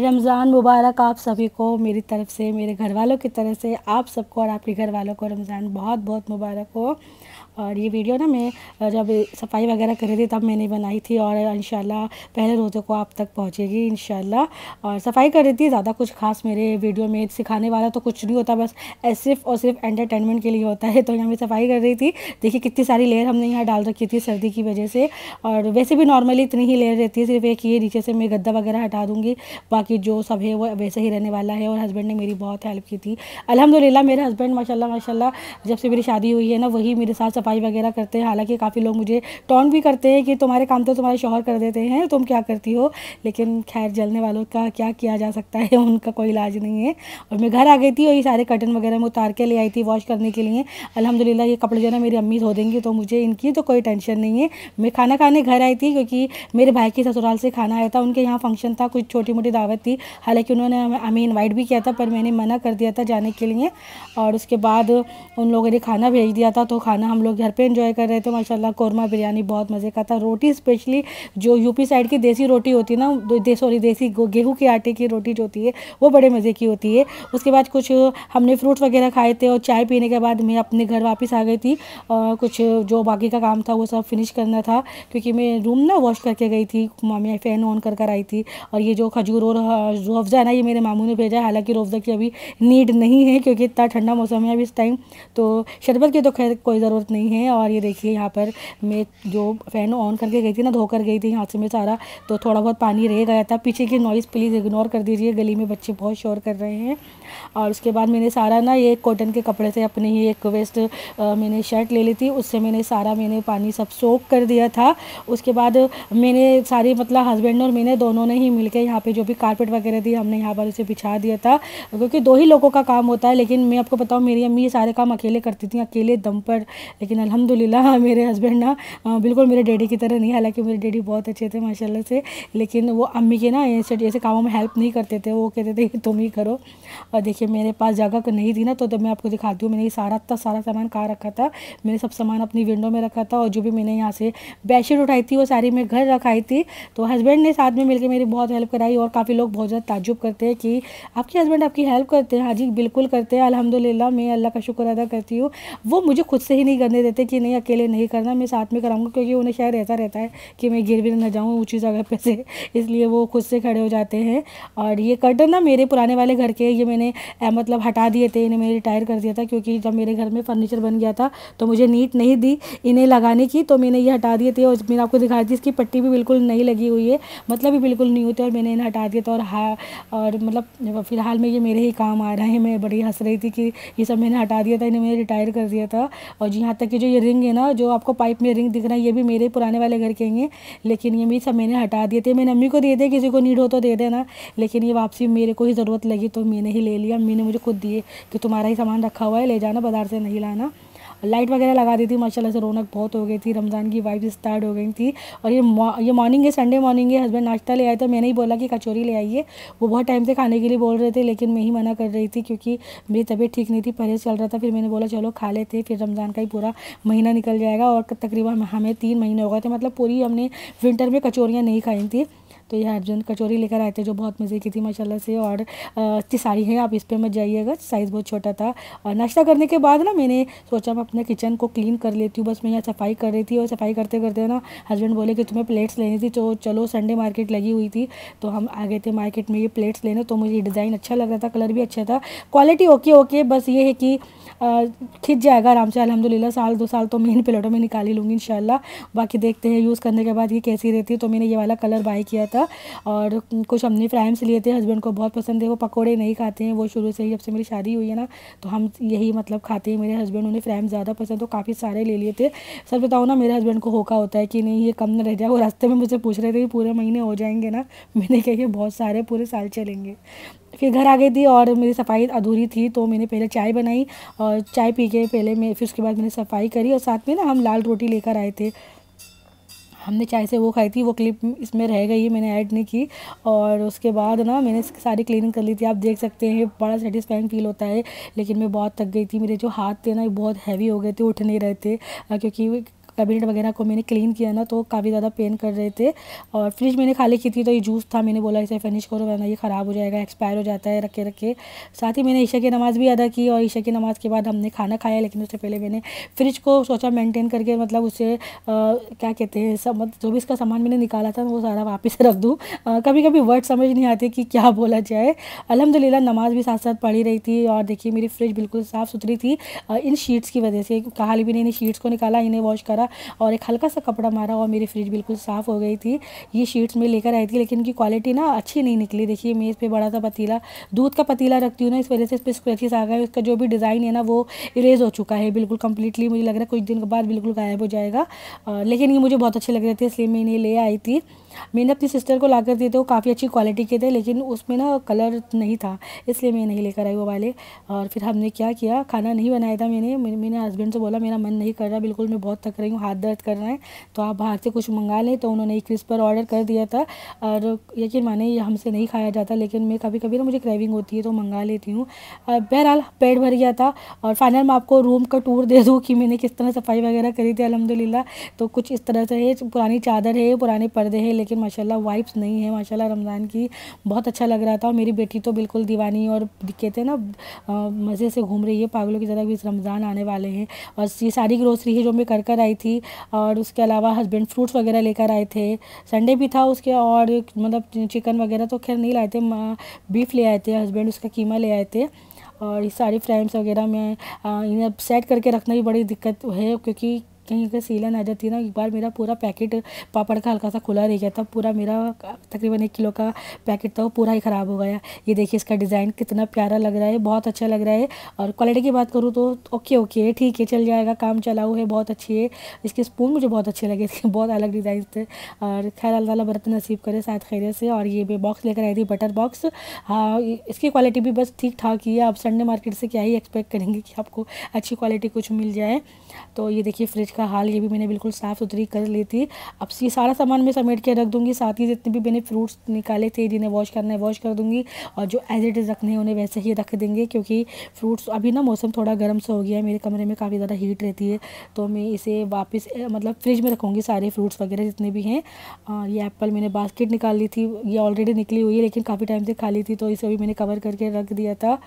रमज़ान मुबारक आप सभी को मेरी तरफ़ से, मेरे घर वालों की तरफ से आप सबको और आपके घर वालों को रमज़ान बहुत बहुत मुबारक हो। और ये वीडियो ना मैं जब सफाई वगैरह कर रही थी तब मैंने बनाई थी और इंशाल्लाह पहले रोज़े को आप तक पहुँचेगी इंशाल्लाह। और सफाई कर रही थी, ज़्यादा कुछ खास मेरे वीडियो में सिखाने वाला तो कुछ नहीं होता, बस सिर्फ और सिर्फ एंटरटेनमेंट के लिए होता है। तो यहाँ मैं सफाई कर रही थी, देखिए कितनी सारी लेयर हमने यहाँ डाल रखी थी सर्दी की वजह से। और वैसे भी नॉर्मली इतनी ही लेयर रहती है, सिर्फ एक ये नीचे से मैं गद्दा वगैरह हटा दूँगी, बाकी जो सब है वो वैसे ही रहने वाला है। और हस्बैंड ने मेरी बहुत हेल्प की थी अल्हम्दुलिल्लाह। मेरे हस्बैंड माशाल्लाह माशाल्लाह जब से मेरी शादी हुई है ना वही मेरे साथ सफाई वगैरह करते हैं। हालांकि काफ़ी लोग मुझे टॉन्ट भी करते हैं कि तुम्हारे काम तो तुम्हारे शौहर कर देते हैं, तुम क्या करती हो, लेकिन खैर जलने वालों का क्या किया जा सकता है, उनका कोई इलाज नहीं है। और मैं घर आ गई थी और ये सारे कर्टन वगैरह मैं उतार के ले आई थी वॉश करने के लिए। अल्हम्दुलिल्लाह ये कपड़े जो है ना मेरी अम्मी धो देंगी, तो मुझे इनकी तो कोई टेंशन नहीं है। मैं खाना खाने घर आई थी क्योंकि मेरे भाई के ससुराल से खाना आया था, उनके यहाँ फंक्शन था, कुछ छोटी मोटी दावत थी। हालांकि उन्होंने हमें इनवाइट भी किया था पर मैंने मना कर दिया था जाने के लिए। और उसके बाद उन लोगों ने खाना भेज दिया था, तो खाना हम लोग घर पे एंजॉय कर रहे थे माशाल्लाह। कौरमा बिरयानी बहुत मज़े का था, रोटी स्पेशली जो यूपी साइड की देसी रोटी होती है ना, देसी गेहूँ के आटे की रोटी जो होती है वो बड़े मज़े की होती है। उसके बाद कुछ हमने फ्रूट्स वगैरह खाए थे और चाय पीने के बाद मैं अपने घर वापस आ गई थी। कुछ जो बाकी का काम था वो सब फिनिश करना था क्योंकि मैं रूम ना वॉश करके गई थी, मामी फ़ैन ऑन कर आई थी। और ये जो खजूर और रूअफ़ज़ा है ना, ये मेरे मामू ने भेजा है। हालांकि रूअफ़ज़ा की अभी नीड नहीं है क्योंकि इतना ठंडा मौसम है अभी इस टाइम, तो शरबत की तो खैर कोई ज़रूरत नहीं है। और ये देखिए यहाँ पर मैं जो फ़ैन ऑन करके गई थी ना, धोकर गई थी यहाँ से मैं सारा, तो थोड़ा बहुत पानी रह गया था। पीछे की नॉइज़ प्लीज़ इग्नोर कर दीजिए, गली में बच्चे बहुत शोर कर रहे हैं। और उसके बाद मैंने सारा ना ये कॉटन के कपड़े से अपने ही एक वेस्ट मैंने शर्ट ले ली थी, उससे मैंने पानी सब सोक कर दिया था। उसके बाद मैंने सारी मतलब हस्बैंड और मैंने दोनों ने ही मिलकर यहाँ पे जो भी कारपेट वगैरह थी हमने यहाँ पर उसे बिछा दिया था, क्योंकि दो ही लोगों का काम होता है। लेकिन मैं आपको बताऊँ मेरी अम्मी ये सारे काम अकेले करती थी, अकेले दम पर। लेकिन अल्हम्दुलिल्लाह मेरे हस्बैंड ना बिल्कुल मेरे डैडी की तरह नहीं, हालांकि मेरे डैडी बहुत अच्छे थे माशाल्लाह से, लेकिन वो अम्मी के ना ऐसे कामों में हेल्प नहीं करते थे, वो कहते थे कि तुम ही करो। और देखिए मेरे पास जगह नहीं थी ना, तो मैं आपको दिखाती हूँ मैंने ये सारा सामान कहाँ रखा था। मैंने सब सामान अपनी विंडो में रखा था और जो भी मैंने यहाँ से बेडशीट उठाई थी वो सारी मैं घर रखाई थी। तो हस्बैंड ने साथ में मिलकर मेरी बहुत हेल्प कराई और काफ़ी लोग बहुत ज़्यादा ताज्जुब करते हैं कि आपके हस्बैंड आपकी हेल्प करते हैं। हाँ जी बिल्कुल करते हैं, अल्हम्दुलिल्लाह मैं अल्लाह का शुक्र अदा करती हूँ। वो मुझे खुद से ही नहीं करने देते कि नहीं अकेले नहीं करना, मैं साथ में कराऊंगा, क्योंकि उन्हें शायद ऐसा रहता है कि मैं गिर भी ना जाऊँ ऊँची जगह पे से, इसलिए वो खुद से खड़े हो जाते हैं। और ये कर्टन ना मेरे पुराने वाले घर के, ये मैंने मतलब हटा दिए थे, इन्हें मैंने रिटायर कर दिया था क्योंकि जब मेरे घर में फर्नीचर बन गया था तो मुझे नीड नहीं दी इन्हें लगाने की, तो मैंने ये हटा दिए थे। और मैंने आपको दिखाई थी इसकी पट्टी भी बिल्कुल नहीं लगी हुई है, मतलब भी बिल्कुल नहीं होती, और मैंने इन्हें हटा दिया था। और मतलब फ़िलहाल में ये मेरे ही काम आ रहे हैं। मैं बड़ी हंस रही थी कि ये सब मैंने हटा दिया था, इन्हें मैंने रिटायर कर दिया था। और यहाँ तक कि जो ये रिंग है ना, जो आपको पाइप में रिंग दिख रहा है, ये भी मेरे पुराने वाले घर के हैं, लेकिन ये भी सब मैंने हटा दिए थे। मैंने अम्मी को दिए थे, किसी को नीड हो तो दे देना, लेकिन ये वापसी मेरे को ही ज़रूरत लगी तो मैंने ही ले लिया। अम्मी ने मुझे खुद दिए कि तुम्हारा ही सामान रखा हुआ है, ले जाना, बाज़ार से नहीं लाना। लाइट वगैरह लगा दी थी माशाल्लाह से, रौनक बहुत हो गई थी, रमज़ान की वाइब स्टार्ट हो गई थी। और ये मॉर्निंग है, संडे मॉर्निंग है, हस्बैंड नाश्ता ले आए तो मैंने ही बोला कि कचौरी ले आइए। वो बहुत टाइम से खाने के लिए बोल रहे थे लेकिन मैं ही मना कर रही थी क्योंकि मेरी तबीयत ठीक नहीं थी, परहेज़ चल रहा था। फिर मैंने बोला चलो खा लेते, फिर रमज़ान का ही पूरा महीना निकल जाएगा। और तकरीबन हमें 3 महीने हो गए थे, मतलब पूरी हमने विंटर में कचौरियाँ नहीं खाई थी। तो ये अर्जुन कचौरी लेकर आए थे जो बहुत मज़े की थी माशाल्लाह से। और इतनी सारी है, आप इस पे मत जाइएगा, साइज़ बहुत छोटा था। और नाश्ता करने के बाद ना मैंने सोचा मैं अपने किचन को क्लीन कर लेती हूँ, बस मैं यहाँ सफाई कर रही थी। और सफाई करते करते ना हस्बैंड बोले कि तुम्हें प्लेट्स लेनी थी, तो चलो संडे मार्केट लगी हुई थी तो हम आ गए थे मार्केट में ये प्लेट्स लेने। तो मुझे डिज़ाइन अच्छा लग रहा था, कलर भी अच्छा था, क्वालिटी ओके, बस ये है कि खिंच जाएगा आराम से अल्हम्दुलिल्लाह। 1-2 साल तो मैं इन प्लेटों में निकाल ही लूँगी इंशाल्लाह। बाकी देखते हैं यूज़ करने के बाद ये कैसी रहती है। तो मैंने ये वाला कलर बाय किया था। और कुछ हमने फ्राइम्स लिए थे, हस्बैंड को बहुत पसंद है, वो पकोड़े नहीं खाते हैं, वो शुरू से ही जब से मेरी शादी हुई है ना तो हम यही मतलब खाते हैं मेरे हस्बैंड, उन्हें फ्राइम ज़्यादा पसंद, तो काफ़ी सारे ले लिए थे। सर बताओ ना मेरे हस्बैंड को होका होता है कि नहीं ये कम न रह जाए। वो रास्ते में मुझसे पूछ रहे थे कि पूरे महीने हो जाएंगे ना, मैंने कहा कि बहुत सारे पूरे साल चलेंगे। फिर घर आ गई थी और मेरी सफाई अधूरी थी तो मैंने पहले चाय बनाई और चाय पी के पहले मैं फिर उसके बाद मैंने सफाई करी। और साथ में ना हम लाल रोटी लेकर आए थे, हमने चाय से वो खाई थी, वो क्लिप इसमें रह गई है, मैंने ऐड नहीं की। और उसके बाद ना मैंने सारी क्लीनिंग कर ली थी, आप देख सकते हैं बड़ा सेटिस्फाइंग फील होता है। लेकिन मैं बहुत थक गई थी, मेरे जो हाथ थे ना ये बहुत हैवी हो गए थे, उठ नहीं रहे थे क्योंकि कैबिनेट वगैरह को मैंने क्लीन किया ना तो काफ़ी ज़्यादा पेन कर रहे थे। और फ्रिज मैंने खाली की थी तो ये जूस था, मैंने बोला इसे फिनिश करो वरना ये ख़राब हो जाएगा, एक्सपायर हो जाता है रखे रखे। साथ ही मैंने ईशा की नमाज़ भी अदा की और ईशा की नमाज़ के बाद हमने खाना खाया, लेकिन उससे पहले मैंने फ्रिज को सोचा मेंटेन करके मतलब उसे क्या कहते हैं सब जो भी इसका सामान मैंने निकाला था वो सारा वापस रख दूँ। कभी कभी वर्ड समझ नहीं आते कि क्या बोला जाए। अल्हम्दुलिल्लाह नमाज़ भी साथ साथ पढ़ी रही थी और देखिए मेरी फ्रिज बिल्कुल साफ़ सुथरी थी इन शीट्स की वजह से। हाल ही मैंने शीट्स को निकाला, इन्हें वॉश करा और एक हल्का सा कपड़ा मारा और मेरी फ्रिज बिल्कुल साफ़ हो गई थी। ये शीट्स मैं लेकर आई थी लेकिन इनकी क्वालिटी ना अच्छी नहीं निकली। देखिए मेज़ पे बड़ा सा पतीला, दूध का पतीला रखती हूँ ना, इस वजह से इस पर स्क्रैचेस आ गए। उसका जो भी डिज़ाइन है ना वो इरेज हो चुका है बिल्कुल कम्प्लीटली, मुझे लग रहा है कुछ दिन के बाद बिल्कुल गायब हो जाएगा। लेकिन ये मुझे बहुत अच्छे लग रहे थे इसलिए मैं इन्हें ले आई थी। मैंने अपनी सिस्टर को लाकर दिए थे, वो काफ़ी अच्छी क्वालिटी के थे लेकिन उसमें ना कलर नहीं था इसलिए मैं नहीं लेकर आई वो वाले। और फिर हमने क्या किया, खाना नहीं बनाया था मैंने हस्बैंड से बोला मेरा मन नहीं कर रहा, बिल्कुल मैं बहुत थक रही हूँ, हाथ दर्द कर रहा है तो आप बाहर से कुछ मंगा लें। तो उन्होंने एक क्रिस्पर ऑर्डर कर दिया था और यकीन माने ये हमसे नहीं खाया जाता लेकिन मैं कभी कभी ना मुझे क्रेविंग होती है तो मंगा लेती हूँ। बहरहाल पेट भर गया था। और फाइनल मैं आपको रूम का टूर दे दूँ कि मैंने किस तरह सफाई वगैरह करी थी अल्हम्दुलिल्लाह। तो कुछ इस तरह से है, पुरानी चादर है, पुराने पर्दे हैं लेकिन माशाल्लाह वाइब्स नहीं है माशाल्लाह रमज़ान की। बहुत अच्छा लग रहा था। मेरी बेटी तो बिल्कुल दीवानी और कहते हैं ना मज़े से घूम रही है पागलों की तरह भी, रमज़ान आने वाले हैं। और ये सारी ग्रोसरी है जो मैं कर आई थी और उसके अलावा हस्बैंड फ्रूट्स वगैरह लेकर आए थे, संडे भी था उसके। और मतलब चिकन वगैरह तो खैर नहीं लाए थे, बीफ ले आए थे हस्बैंड, उसका कीमा ले आए थे। और ये सारी फ्रेम्स वगैरह में इन्हें सेट करके रखना भी बड़ी दिक्कत है क्योंकि कहीं अगर सीलन आ जाती है ना। एक बार मेरा पूरा पैकेट पापड़ का हल्का सा खुला रह गया था, पूरा मेरा तकरीबन 1 किलो का पैकेट था वो पूरा ही ख़राब हो गया। ये देखिए इसका डिज़ाइन कितना प्यारा लग रहा है, बहुत अच्छा लग रहा है। और क्वालिटी की बात करूँ तो ओके ठीक है, चल जाएगा, काम चलाऊ है, बहुत अच्छी है। इसके स्पून मुझे बहुत अच्छे लगे थे, बहुत अलग डिज़ाइन थे। और खैर अल्लाह ताला बरकत नसीब करे साथ खैरियत से। और ये मैं बॉक्स लेकर आई थी बटर बॉक्स। हाँ इसकी क्वालिटी भी बस ठीक ठाक ही है, आप संडे मार्केट से क्या ही एक्सपेक्ट करेंगे कि आपको अच्छी क्वालिटी कुछ मिल जाए। तो ये देखिए फ्रिज का हाल, ये भी मैंने बिल्कुल साफ़ सुथरी कर ली थी। अब ये सारा सामान मैं समेट के रख दूँगी, साथ ही जितने भी मैंने फ्रूट्स निकाले थे जिन्हें वॉश करना है वॉश कर दूँगी और जो एज इट इज़ रखने हैं उन्हें वैसे ही रख देंगे क्योंकि फ्रूट्स अभी ना मौसम थोड़ा गर्म सा हो गया है, मेरे कमरे में काफ़ी ज़्यादा हीट रहती है तो मैं इसे वापस मतलब फ्रिज में रखूँगी सारे फ्रूट्स वगैरह जितने भी हैं। ये एप्पल मैंने बास्केट निकाल ली थी, ये ऑलरेडी निकली हुई है लेकिन काफ़ी टाइम से खाली थी तो इसे भी मैंने कवर करके रख दिया था।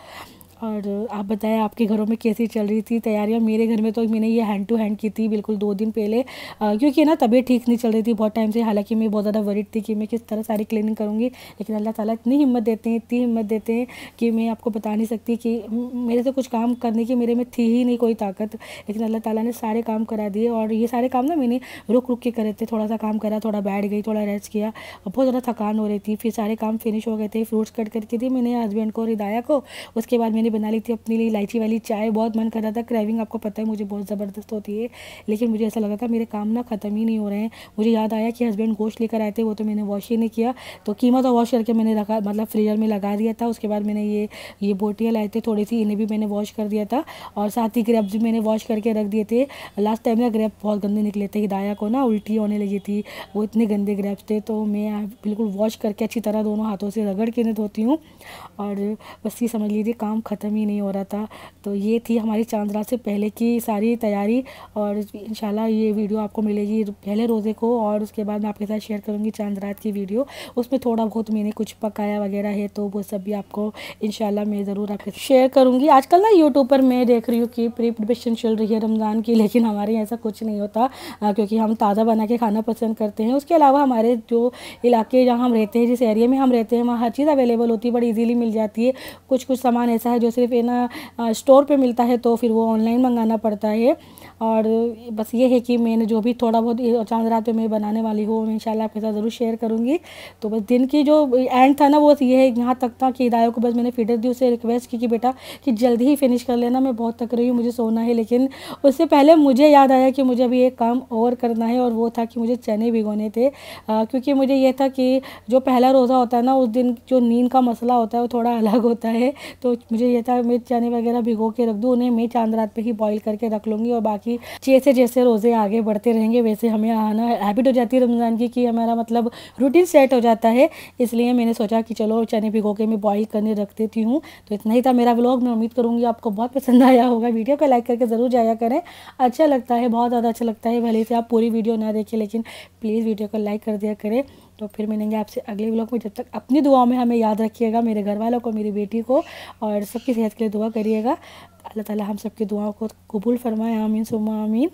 और आप बताएं आपके घरों में कैसी चल रही थी तैयारियां। मेरे घर में तो मैंने ये हैंड टू हैंड की थी बिल्कुल 2 दिन पहले क्योंकि ना तबीयत ठीक नहीं चल रही थी बहुत टाइम से। हालांकि मैं बहुत ज़्यादा वरीड थी कि मैं किस तरह सारी क्लीनिंग करूँगी लेकिन अल्लाह ताला इतनी हिम्मत देते हैं कि मैं आपको बता नहीं सकती कि मेरे से कुछ काम करने की मेरे में थी ही नहीं कोई ताकत, लेकिन अल्लाह ताला ने सारे काम करा दिए। और ये सारे काम ना मैंने रुक के करे थे, थोड़ा सा काम करा, थोड़ा बैठ गई, थोड़ा रेस्ट किया और बहुत ज़्यादा थकान हो रही थी। फिर सारे काम फिनिश हो गए थे, फ्रूट्स कट करके दी मैंने हस्बैंड को और हिदाया को। उसके बाद मैंने बना ली थी अपने लिए इलायची वाली चाय, बहुत मन कर रहा था। क्रेविंग आपको पता है मुझे बहुत ज़बरदस्त होती है लेकिन मुझे ऐसा लगा था मेरे काम ना ख़त्म ही नहीं हो रहे हैं। मुझे याद आया कि हस्बैंड गोश्त लेकर आए थे, वो तो मैंने वॉश ही नहीं किया तो कीमा तो वॉश करके मैंने रखा मतलब फ्रीजर में लगा दिया था। उसके बाद मैंने ये बोटियाँ लाए थे थोड़ी सी, इन्हें भी मैंने वॉश कर दिया था और साथ ही ग्रेप्स भी मैंने वॉश करके रख दिए थे। लास्ट टाइम ना ग्रेप बहुत गंदे निकले थे, हिदाया को ना उल्टी होने लगी थी, वो इतने गंदे ग्रेप्स थे तो मैं बिल्कुल वॉश करके अच्छी तरह दोनों हाथों से रगड़ के इन्हें धोती हूँ। और बस ये समझ लीजिए काम ख़त्म ही नहीं हो रहा था। तो ये थी हमारी चांद रात से पहले की सारी तैयारी और इंशाल्लाह ये वीडियो आपको मिलेगी पहले रोज़े को और उसके बाद मैं आपके साथ शेयर करूँगी चांद रात की वीडियो। उसमें थोड़ा बहुत मैंने कुछ पकाया वगैरह है तो वो सब भी आपको इंशाल्लाह मैं ज़रूर आपके साथ शेयर करूँगी। आजकल ना यूट्यूब पर मैं देख रही हूँ कि प्रिपरेशन चल रही है रमज़ान की, लेकिन हमारे यहाँ ऐसा कुछ नहीं होता क्योंकि हम ताज़ा बना के खाना पसंद करते हैं। उसके अलावा हमारे जो इलाके जहाँ हम रहते हैं, जिस एरिया में हम रहते हैं, वहाँ हर चीज़ अवेलेबल होती है, बड़ी ईजीली मिल जाती है। कुछ सामान ऐसा है जो सिर्फ ना स्टोर पे मिलता है तो फिर वो ऑनलाइन मंगाना पड़ता है। और बस ये है कि मैंने जो भी थोड़ा बहुत चांद रात में मैं बनाने वाली हूँ मैं इंशाल्लाह आपके साथ ज़रूर शेयर करूँगी। तो बस दिन की जो एंड था ना वो ये है, यहाँ तक था कि हिदाया को बस मैंने फीडर दी, उससे रिक्वेस्ट की कि बेटा कि जल्दी ही फिनिश कर लेना, मैं बहुत थक रही हूँ, मुझे सोना है। लेकिन उससे पहले मुझे याद आया कि मुझे अभी एक काम और करना है और वो था कि मुझे चने भिगोने थे क्योंकि मुझे ये था कि जो पहला रोज़ा होता है ना उस दिन जो नींद का मसला होता है वो थोड़ा अलग होता है। तो मुझे ये था मैं चने वगैरह भिगो के रख दूँ, उन्हें मैं चांद रात पे ही बॉईल करके रख लूँगी। और बाकी जैसे जैसे रोज़े आगे बढ़ते रहेंगे वैसे हमें आना हैबिट हो जाती है रमज़ान की, कि हमारा मतलब रूटीन सेट हो जाता है। इसलिए मैंने सोचा कि चलो चने भिगो के मैं बॉईल करने रख देती हूँ। तो इतना ही था मेरा व्लॉग। मैं उम्मीद करूँगी आपको बहुत पसंद आया होगा। वीडियो को लाइक करके ज़रूर जाया करें, अच्छा लगता है, बहुत ज़्यादा अच्छा लगता है। भले से आप पूरी वीडियो ना देखें लेकिन प्लीज़ वीडियो को लाइक कर दिया करें। तो फिर मिलेंगे आपसे अगले व्लॉग में। जब तक अपनी दुआओं में हमें याद रखिएगा, मेरे घर वालों को, मेरी बेटी को, और सबकी सेहत के लिए दुआ करिएगा। अल्लाह ताला हम सबकी दुआओं को कबूल फरमाए। आमीन सुम्मा आमीन।